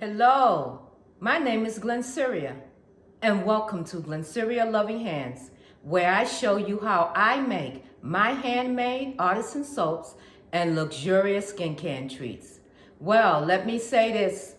Hello, my name is Glennceria, and welcome to Glennceria Loving Hands, where I show you how I make my handmade artisan soaps and luxurious skincare treats. Well, let me say this.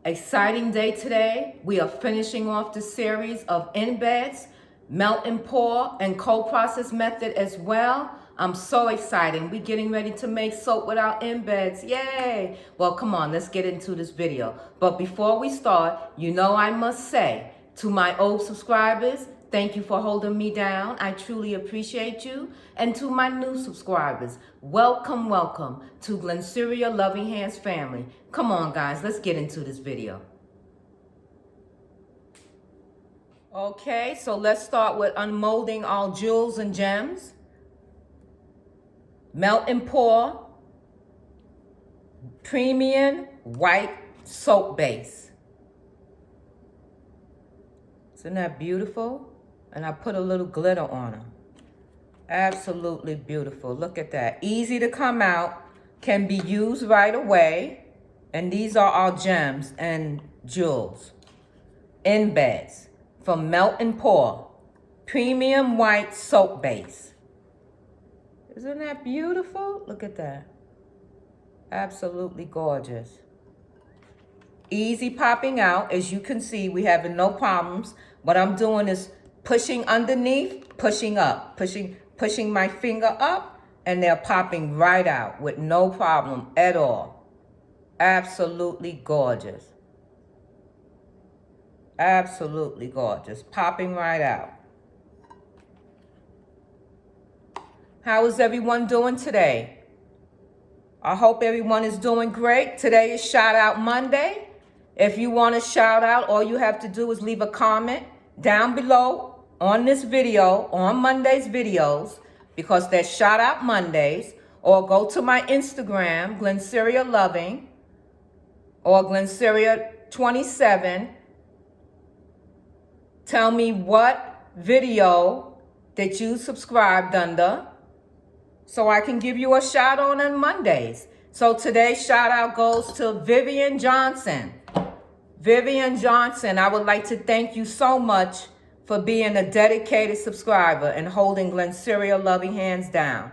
Exciting day today. We are finishing off the series of embeds, melt and pour, and cold process method as well. I'm so excited. We're getting ready to make soap without embeds. Yay! Well, come on, let's get into this video. But before we start, you know I must say to my old subscribers, thank you for holding me down. I truly appreciate you. And to my new subscribers, welcome, welcome to Glennceria Loving Hands family. Come on, guys, let's get into this video. Okay, so let's start with unmolding all jewels and gems. Melt and pour premium white soap base. Isn't that beautiful? And I put a little glitter on them. Absolutely beautiful. Look at that. Easy to come out. Can be used right away. And these are our gems and jewels. Embeds from Melt and Pour. Premium white soap base. Isn't that beautiful? Look at that. Absolutely gorgeous. Easy popping out. As you can see, we having no problems. What I'm doing is pushing underneath, pushing up, pushing my finger up, and they're popping right out with no problem at all. Absolutely gorgeous. Absolutely gorgeous. Popping right out. How is everyone doing today? I hope everyone is doing great. Today is Shout Out Monday. If you want to shout out, all you have to do is leave a comment down below on this video, on Monday's videos, because they're Shout Out Mondays, or go to my Instagram, GlennceriaLoving, or Glenceria27. Tell me what video that you subscribed under, so I can give you a shout out on Mondays. So today's shout out goes to Vivian Johnson. Vivian Johnson, I would like to thank you so much for being a dedicated subscriber and holding Glennceria Loving Hands down.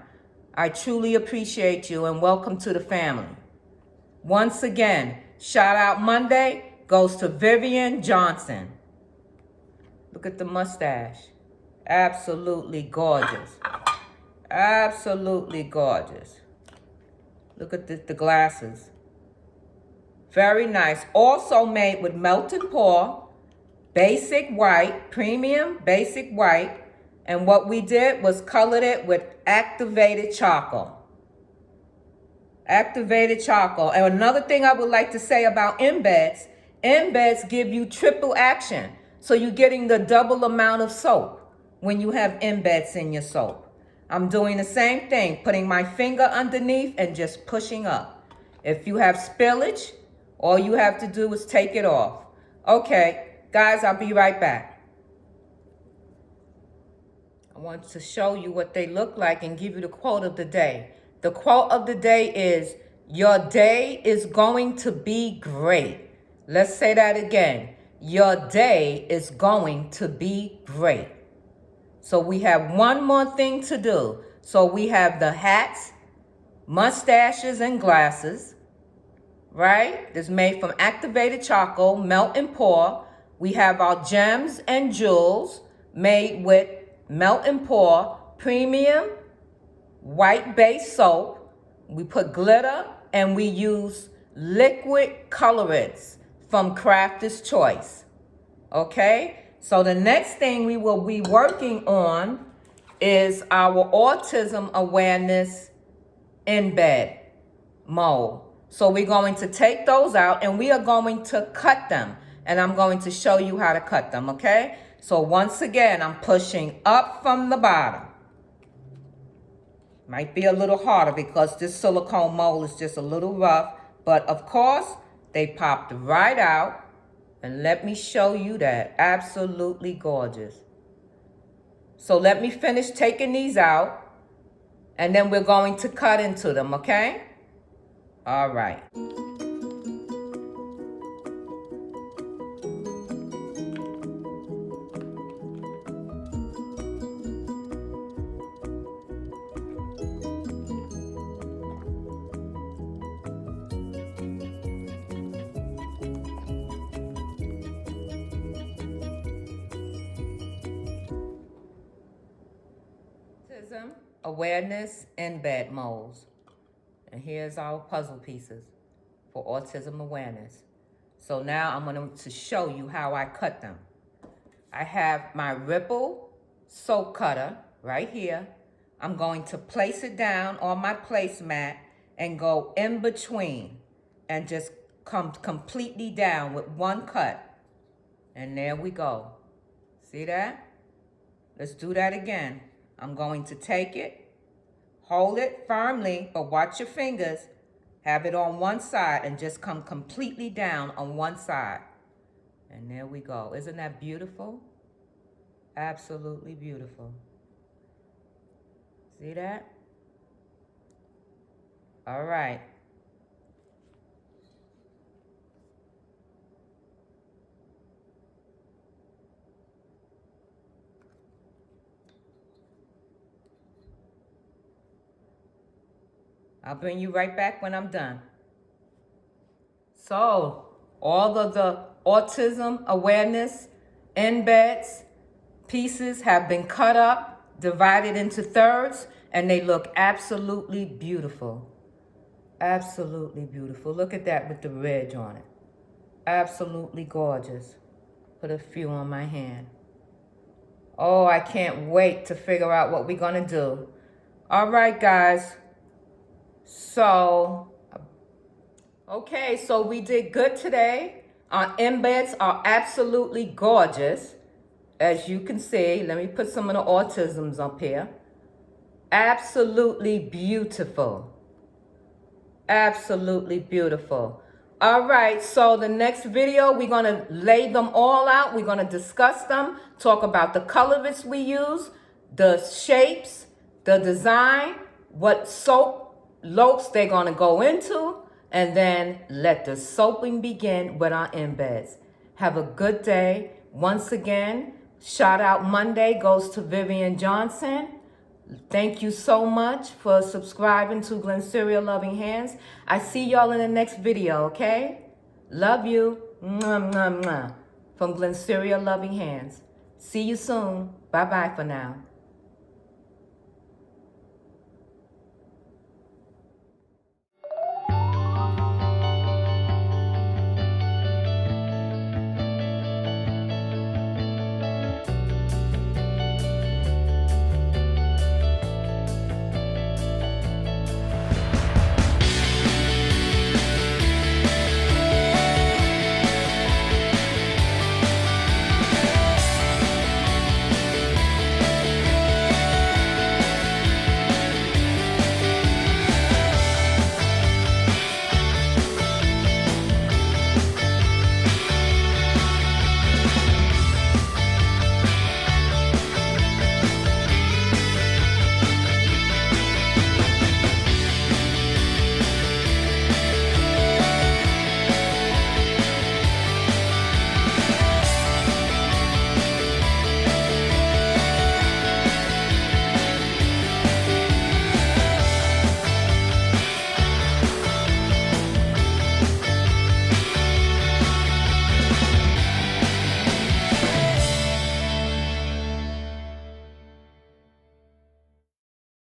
I truly appreciate you and welcome to the family. Once again, shout out Monday goes to Vivian Johnson. Look at the mustache. Absolutely gorgeous. Absolutely gorgeous. Look at the glasses. Very nice. Also made with melt and pour, basic white, premium basic white. And what we did was colored it with activated charcoal. Activated charcoal. And another thing I would like to say about embeds, embeds give you triple action. So you're getting the double amount of soap when you have embeds in your soap. I'm doing the same thing, putting my finger underneath and just pushing up. If you have spillage, all you have to do is take it off. Okay, guys, I'll be right back. I want to show you what they look like and give you the quote of the day. The quote of the day is, your day is going to be great. Let's say that again. Your day is going to be great. So we have one more thing to do. So we have the hats, mustaches, and glasses, right? It's made from activated charcoal, melt and pour. We have our gems and jewels made with melt and pour, premium white base soap. We put glitter and we use liquid colorants from Crafter's Choice. Okay? So the next thing we will be working on is our autism awareness embed mold. So we're going to take those out and we are going to cut them. And I'm going to show you how to cut them, okay? So once again, I'm pushing up from the bottom. Might be a little harder because this silicone mold is just a little rough. But of course, they popped right out. And let me show you that. Absolutely gorgeous. So let me finish taking these out. And then we're going to cut into them, okay? All right. Awareness Embed molds. And here's our puzzle pieces for autism awareness. So now I'm going to show you how I cut them. I have my Ripple soap cutter right here. I'm going to place it down on my placemat and go in between and just come completely down with one cut. And there we go. See that? Let's do that again. I'm going to take it, hold it firmly, but watch your fingers. Have it on one side and just come completely down on one side. And there we go. Isn't that beautiful? Absolutely beautiful. See that? All right. I'll bring you right back when I'm done. So, all of the autism awareness embeds pieces have been cut up, divided into thirds, and they look absolutely beautiful. Absolutely beautiful. Look at that with the ridge on it. Absolutely gorgeous. Put a few on my hand. Oh, I can't wait to figure out what we're going to do. All right, guys. So, okay, so we did good today. Our embeds are absolutely gorgeous. As you can see, let me put some of the autisms up here. Absolutely beautiful. Absolutely beautiful. All right, so the next video, we're going to lay them all out. We're going to discuss them, talk about the colorists we use, the shapes, the design, what soaps they're going to go into, and then let the soaping begin with our embeds. Have a good day. Once again, shout out Monday goes to Vivian Johnson. Thank you so much for subscribing to Glennceria Loving Hands. I see y'all in the next video, okay? Love you. Mwah, mwah, mwah. From Glennceria Loving Hands. See you soon. Bye-bye for now.